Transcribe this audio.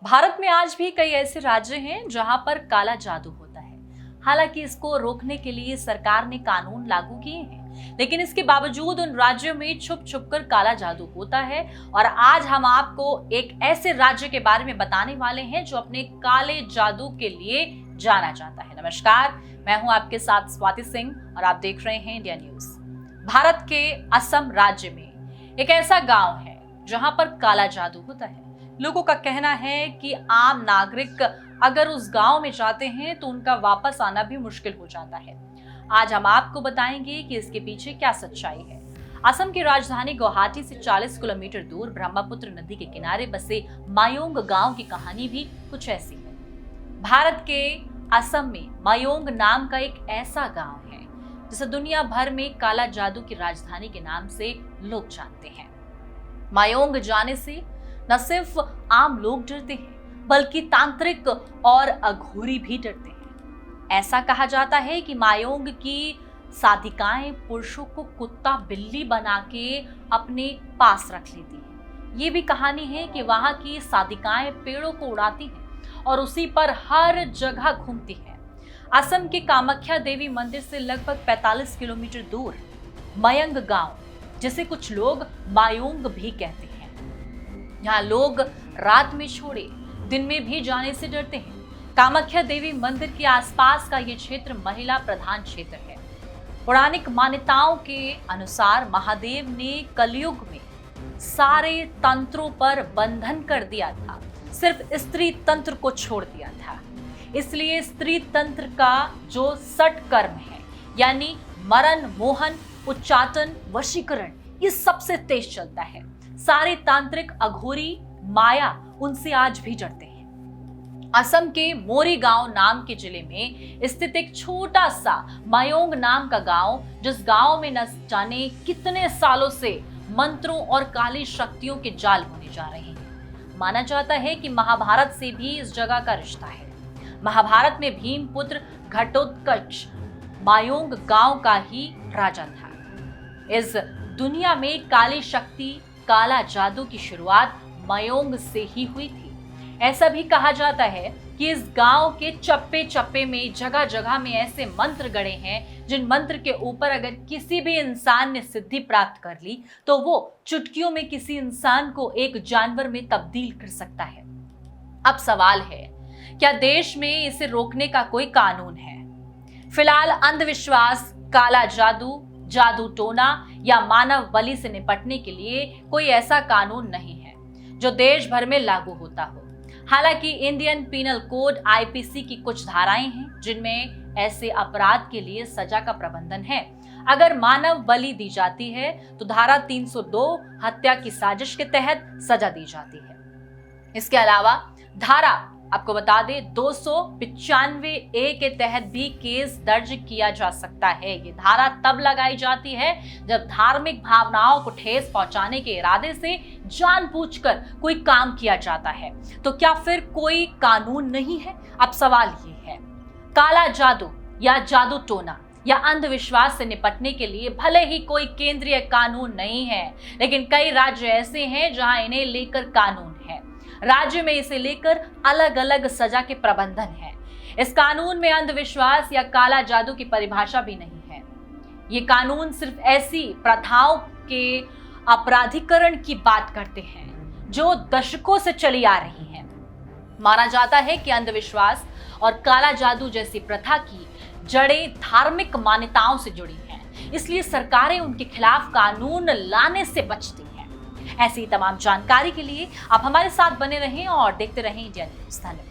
भारत में आज भी कई ऐसे राज्य हैं जहां पर काला जादू होता है। हालांकि इसको रोकने के लिए सरकार ने कानून लागू किए हैं, लेकिन इसके बावजूद उन राज्यों में छुप छुप कर काला जादू होता है। और आज हम आपको एक ऐसे राज्य के बारे में बताने वाले हैं जो अपने काले जादू के लिए जाना जाता है। नमस्कार, मैं हूं आपके साथ स्वाति सिंह और आप देख रहे हैं इंडिया न्यूज। भारत के असम राज्य में एक ऐसा गांव है जहां पर काला जादू होता है। लोगों का कहना है कि आम नागरिक अगर उस गांव में जाते हैं तो उनका वापस आना भी मुश्किल हो जाता है। आज हम आपको बताएंगे कि इसके पीछे क्या सच्चाई है। असम की राजधानी गुवाहाटी से 40 किलोमीटर दूर ब्रह्मपुत्र नदी के किनारे बसे मायोंग गांव की कहानी भी कुछ ऐसी है। भारत के असम में मायोंग नाम का एक ऐसा गांव है जिसे दुनिया भर में काला जादू की राजधानी के नाम से लोग जानते हैं। मायोंग जाने से न सिर्फ आम लोग डरते हैं बल्कि तांत्रिक और अघोरी भी डरते हैं। ऐसा कहा जाता है कि मायोंग की साधिकाएं पुरुषों को कुत्ता बिल्ली बना के अपने पास रख लेती हैं। ये भी कहानी है कि वहां की साधिकाएं पेड़ों को उड़ाती हैं और उसी पर हर जगह घूमती हैं। असम के कामाख्या देवी मंदिर से लगभग 45 किलोमीटर दूर मयंग गांव, जिसे कुछ लोग मायोंग भी कहते हैं। यहाँ लोग रात में छोड़े दिन में भी जाने से डरते हैं। कामाख्या देवी मंदिर के आसपास का ये क्षेत्र महिला प्रधान क्षेत्र है। पौराणिक मान्यताओं के अनुसार महादेव ने कलयुग में सारे तंत्रों पर बंधन कर दिया था, सिर्फ स्त्री तंत्र को छोड़ दिया था। इसलिए स्त्री तंत्र का जो सट कर्म है, यानी मरण, मोहन, उच्चाटन, वशीकरण, ये सबसे तेज चलता है। सारे तांत्रिक अघोरी माया उनसे आज भी डरते हैं। असम के मोरी गांव नाम के जिले में स्थित एक छोटा सा मायोंग नाम का गांव, जिस गांव में न जाने कितने सालों से मंत्रों और काली शक्तियों के जाल बुने जा रहे हैं। माना जाता है कि महाभारत से भी इस जगह का रिश्ता है। महाभारत में भीमपुत्र घटोत्कच मायोंग गांव का ही राजा था। इस दुनिया में काली शक्ति, काला जादू की शुरुआत मायोंग से ही हुई थी। ऐसा भी कहा जाता है कि इस गांव के चप्पे चप्पे में जगह जगह में ऐसे मंत्र गड़े हैं जिन मंत्र के ऊपर अगर किसी भी इंसान ने सिद्धि प्राप्त कर ली तो वो चुटकियों में किसी इंसान को एक जानवर में तब्दील कर सकता है। अब सवाल है, क्या देश में इसे रोकने का कोई कानून है? फिलहाल अंधविश्वास, काला जादू, जादू टोना या मानव बलि से निपटने के लिए कोई ऐसा कानून नहीं है जो देश भर में लागू होता हो। हालांकि इंडियन पीनल कोड आईपीसी की कुछ धाराएं हैं जिनमें ऐसे अपराध के लिए सजा का प्रबंधन है। अगर मानव बलि दी जाती है तो धारा 302 हत्या की साजिश के तहत सजा दी जाती है। इसके अलावा धारा आपको बता दें 295 ए के तहत भी केस दर्ज किया जा सकता है। ये धारा तब लगाई जाती है जब धार्मिक भावनाओं को ठेस पहुंचाने के इरादे से जानबूझकर कोई काम किया जाता है। तो क्या फिर कोई कानून नहीं है? अब सवाल ये है, काला जादू या जादू टोना या अंधविश्वास से निपटने के लिए भले ही कोई केंद्रीय कानून नहीं है, लेकिन कई राज्य ऐसे हैं जहां इन्हें लेकर कानून है। राज्य में इसे लेकर अलग अलग सजा के प्रबंधन है। इस कानून में अंधविश्वास या काला जादू की परिभाषा भी नहीं है। ये कानून सिर्फ ऐसी प्रथाओं के अपराधीकरण की बात करते हैं जो दशकों से चली आ रही हैं। माना जाता है कि अंधविश्वास और काला जादू जैसी प्रथा की जड़ें धार्मिक मान्यताओं से जुड़ी हैं, इसलिए सरकारें उनके खिलाफ कानून लाने से बचती हैं। ऐसी तमाम जानकारी के लिए आप हमारे साथ बने रहें और देखते रहें इंडिया न्यूज। धन्यवाद।